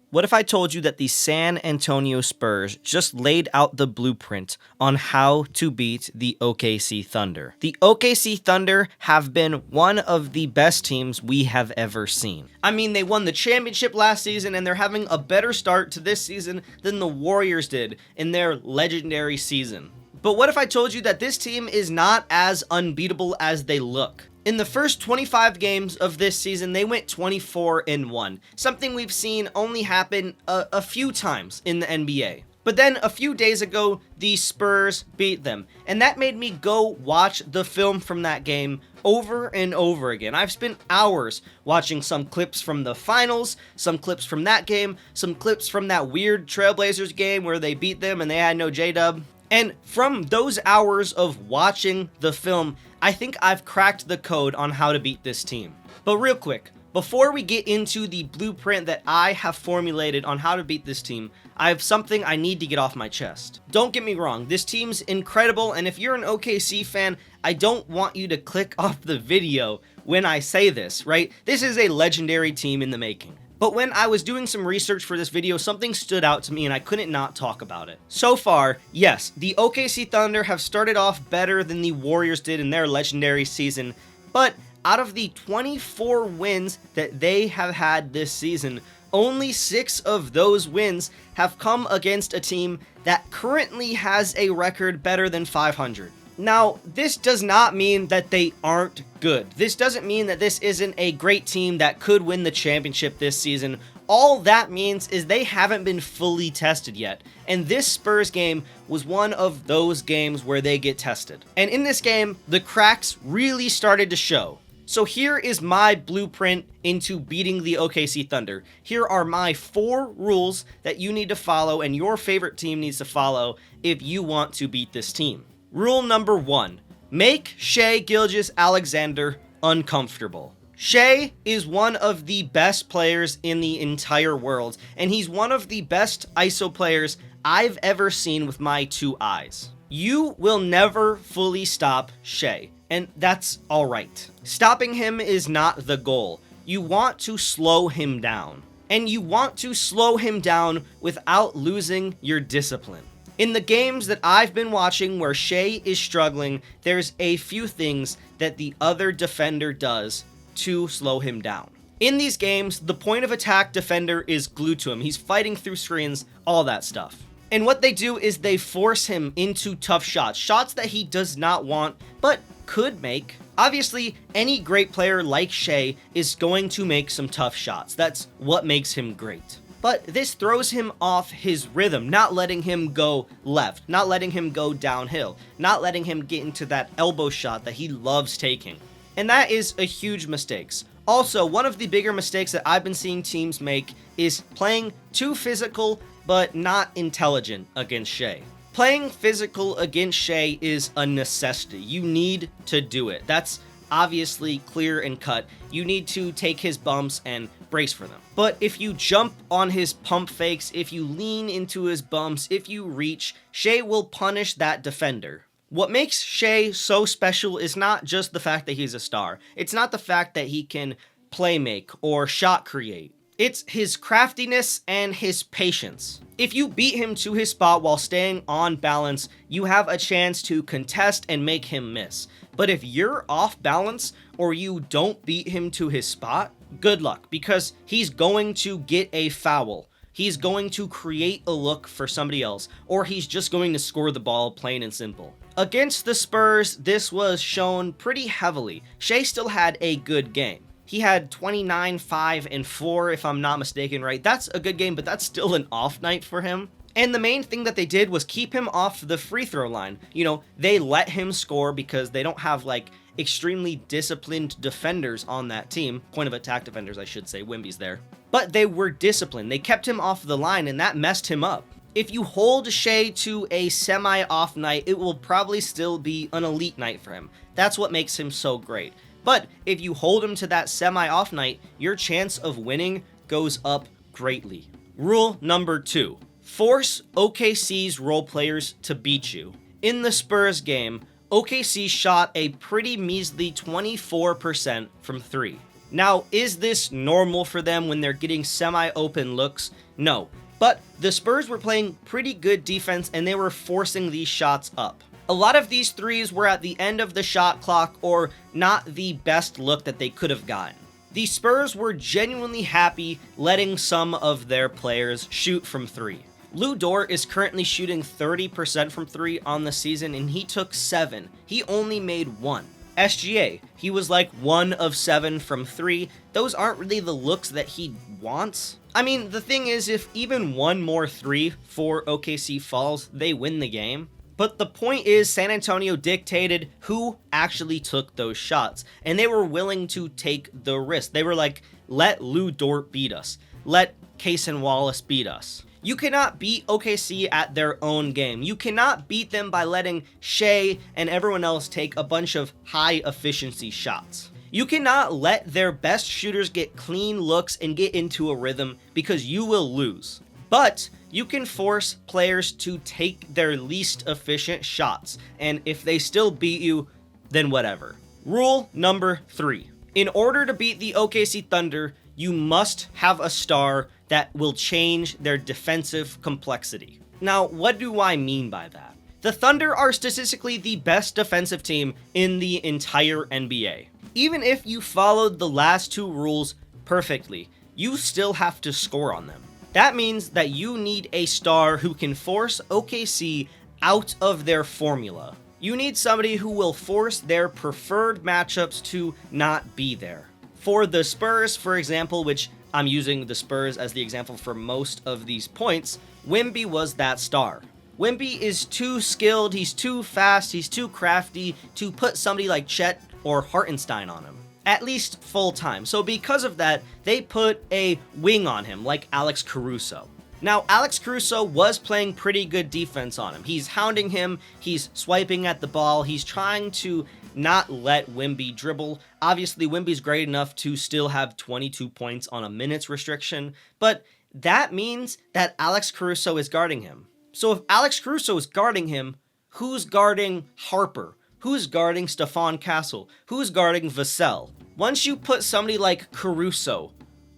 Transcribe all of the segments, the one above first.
What if I told you that the San Antonio Spurs just laid out the blueprint on how to beat the OKC Thunder? The OKC Thunder have been one of the best teams we have ever seen. I mean, they won the championship last season, and they're having a better start to this season than the Warriors did in their legendary season. But what if I told you that this team is not as unbeatable as they look? In the first 25 games of this season, they went 24-1, something we've seen only happen a few times in the NBA. But then a few days ago, the Spurs beat them, and that made me go watch the film from that game over and over again. I've spent hours watching some clips from the finals, some clips from that game, some clips from that weird Trailblazers game where they beat them and they had no J-Dub. And from those hours of watching the film, I think I've cracked the code on how to beat this team. But real quick, before we get into the blueprint that I have formulated on how to beat this team, I have something I need to get off my chest. Don't get me wrong, this team's incredible, and if you're an OKC fan, I don't want you to click off the video when I say this, right? This is a legendary team in the making. But when I was doing some research for this video, something stood out to me and I couldn't not talk about it. So far, yes, the OKC Thunder have started off better than the Warriors did in their legendary season, but out of the 24 wins that they have had this season, only 6 of those wins have come against a team that currently has a record better than 500. Now, this does not mean that they aren't good. This doesn't mean that this isn't a great team that could win the championship this season. All that means is they haven't been fully tested yet. And this Spurs game was one of those games where they get tested. And in this game, the cracks really started to show. So here is my blueprint into beating the OKC Thunder. Here are my 4 rules that you need to follow and your favorite team needs to follow if you want to beat this team. Rule number 1, make Shai Gilgeous-Alexander uncomfortable. Shai is one of the best players in the entire world, and he's one of the best ISO players I've ever seen with my 2 eyes. You will never fully stop Shai, and that's alright. Stopping him is not the goal. You want to slow him down, and you want to slow him down without losing your discipline. In the games that I've been watching where Shai is struggling, there's a few things that the other defender does to slow him down. In these games, the point of attack defender is glued to him. He's fighting through screens, all that stuff. And what they do is they force him into tough shots, shots that he does not want, but could make. Obviously, any great player like Shai is going to make some tough shots. That's what makes him great. But this throws him off his rhythm, not letting him go left, not letting him go downhill, not letting him get into that elbow shot that he loves taking. And that is a huge mistake. Also, one of the bigger mistakes that I've been seeing teams make is playing too physical but not intelligent against Shai. Playing physical against Shai is a necessity. You need to do it. That's obviously clear and cut. You need to take his bumps and brace for them. But if you jump on his pump fakes, if you lean into his bumps, if you reach, Shai will punish that defender. What makes Shai so special is not just the fact that he's a star. It's not the fact that he can play make or shot create. It's his craftiness and his patience. If you beat him to his spot while staying on balance, you have a chance to contest and make him miss. But if you're off balance or you don't beat him to his spot, good luck, because he's going to get a foul. He's going to create a look for somebody else, or he's just going to score the ball, plain and simple. Against the Spurs, this was shown pretty heavily. Shai still had a good game. He had 29, 5, and 4, if I'm not mistaken, right? That's a good game, but that's still an off night for him. And the main thing that they did was keep him off the free throw line. You know, they let him score because they don't have, like, extremely disciplined defenders on that team. Point of attack defenders, I should say. Wimby's there. But they were disciplined. They kept him off the line, and that messed him up. If you hold Shai to a semi-off night, it will probably still be an elite night for him. That's what makes him so great. But if you hold him to that semi-off night, your chance of winning goes up greatly. Rule number 2. Force OKC's role players to beat you. In the Spurs game, OKC shot a pretty measly 24% from 3. Now, is this normal for them when they're getting semi-open looks? No. But the Spurs were playing pretty good defense and they were forcing these shots up. A lot of these threes were at the end of the shot clock or not the best look that they could have gotten. The Spurs were genuinely happy letting some of their players shoot from three. Lu Dort is currently shooting 30% from three on the season and he took 7. He only made 1. SGA, he was like 1 of 7 from 3. Those aren't really the looks that he wants. I mean, the thing is, if even one more 3 for OKC falls, they win the game. But the point is, San Antonio dictated who actually took those shots, and they were willing to take the risk. They were like, let Lu Dort beat us. Let Cason Wallace beat us. You cannot beat OKC at their own game. You cannot beat them by letting Shai and everyone else take a bunch of high efficiency shots. You cannot let their best shooters get clean looks and get into a rhythm because you will lose. But you can force players to take their least efficient shots, and if they still beat you, then whatever. Rule number 3. In order to beat the OKC Thunder, you must have a star that will change their defensive complexity. Now, what do I mean by that? The Thunder are statistically the best defensive team in the entire NBA. Even if you followed the last 2 rules perfectly, you still have to score on them. That means that you need a star who can force OKC out of their formula. You need somebody who will force their preferred matchups to not be there. For the Spurs, for example, which I'm using the Spurs as the example for most of these points, Wemby was that star. Wemby is too skilled, he's too fast, he's too crafty to put somebody like Chet or Hartenstein on him. At least full time. So because of that, they put a wing on him like Alex Caruso. Now, Alex Caruso was playing pretty good defense on him. He's hounding him, he's swiping at the ball, he's trying to not let Wemby dribble. Obviously, Wemby's great enough to still have 22 points on a minutes restriction, but that means that Alex Caruso is guarding him. So if Alex Caruso is guarding him, who's guarding Harper? Who's guarding Stephon Castle? Who's guarding Vassell? Once you put somebody like Caruso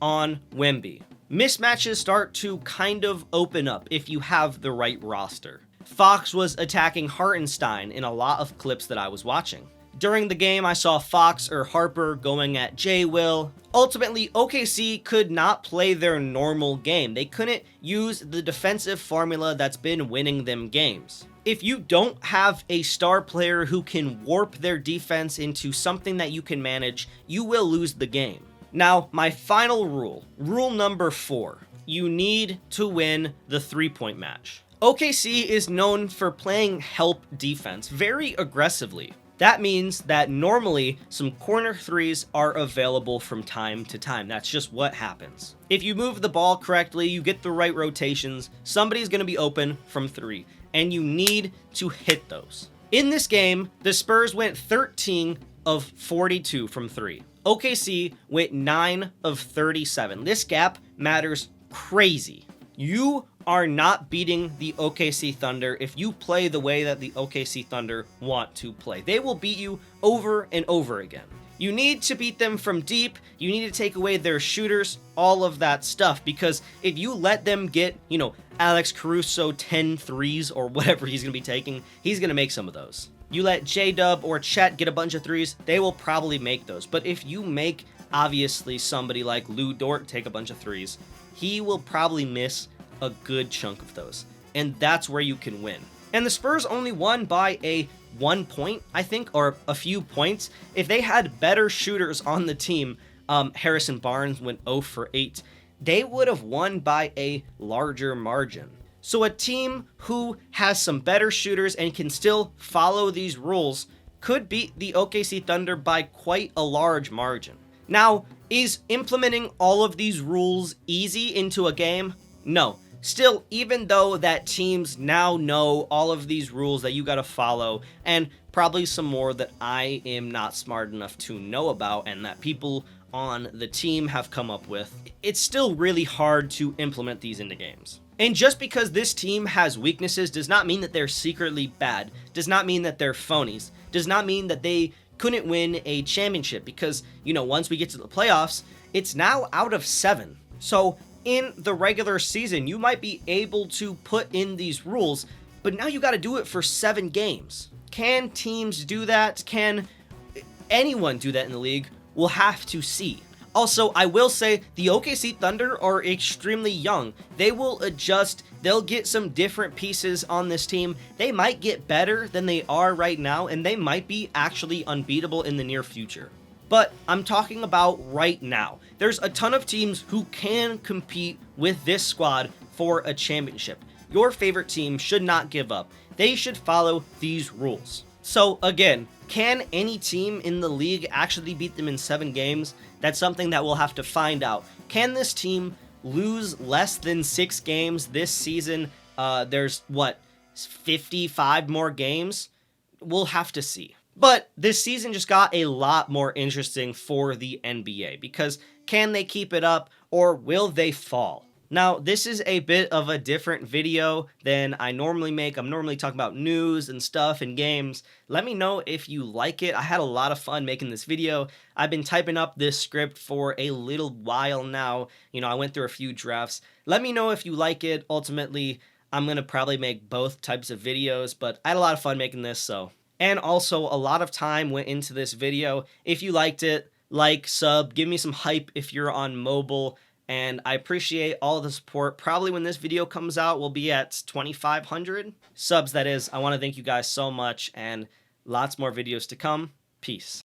on Wemby, mismatches start to kind of open up if you have the right roster. Fox was attacking Hartenstein in a lot of clips that I was watching. During the game, I saw Fox or Harper going at J. Will. Ultimately, OKC could not play their normal game. They couldn't use the defensive formula that's been winning them games. If you don't have a star player who can warp their defense into something that you can manage, you will lose the game. Now, my final rule number 4, you need to win the 3-point match. OKC is known for playing help defense very aggressively. That means that normally some corner threes are available from time to time. That's just what happens. If you move the ball correctly, you get the right rotations, somebody's going to be open from 3, and you need to hit those. In this game, the Spurs went 13 of 42 from 3. OKC went 9 of 37. This gap matters crazy. You are not beating the OKC Thunder if you play the way that the OKC Thunder want to play. They will beat you over and over again. You need to beat them from deep. You need to take away their shooters, all of that stuff, because if you let them get, Alex Caruso 10 threes or whatever he's going to be taking, he's going to make some of those. You let J-Dub or Chet get a bunch of threes, they will probably make those. But if you make, obviously, somebody like Lu Dort take a bunch of threes, he will probably miss a good chunk of those. And that's where you can win. And the Spurs only won by a 1 point, I think, or a few points. If they had better shooters on the team, Harrison Barnes went 0 for 8, they would have won by a larger margin. So a team who has some better shooters and can still follow these rules could beat the OKC Thunder by quite a large margin. Now, is implementing all of these rules easy into a game? No. Still, even though that teams now know all of these rules that you gotta follow, and probably some more that I am not smart enough to know about and that people on the team have come up with, it's still really hard to implement these into games. And just because this team has weaknesses does not mean that they're secretly bad, does not mean that they're phonies, does not mean that they couldn't win a championship because, once we get to the playoffs, it's now out of 7. So in the regular season, you might be able to put in these rules, but now you got to do it for 7 games. Can teams do that? Can anyone do that in the league? We'll have to see. Also, I will say the OKC Thunder are extremely young. They will adjust. They'll get some different pieces on this team. They might get better than they are right now, and they might be actually unbeatable in the near future. But I'm talking about right now. There's a ton of teams who can compete with this squad for a championship. Your favorite team should not give up. They should follow these rules. So again, can any team in the league actually beat them in 7 games? That's something that we'll have to find out. Can this team lose less than 6 games this season? There's 55 more games? We'll have to see. But this season just got a lot more interesting for the NBA because can they keep it up or will they fall? Now, this is a bit of a different video than I normally make. I'm normally talking about news and stuff and games. Let me know if you like it. I had a lot of fun making this video. I've been typing up this script for a little while now. I went through a few drafts. Let me know if you like it. Ultimately, I'm going to probably make both types of videos, but I had a lot of fun making this, so. And also, a lot of time went into this video. If you liked it, like, sub, give me some hype if you're on mobile. And I appreciate all the support. Probably when this video comes out, we'll be at 2,500 subs, that is. I want to thank you guys so much, and lots more videos to come. Peace.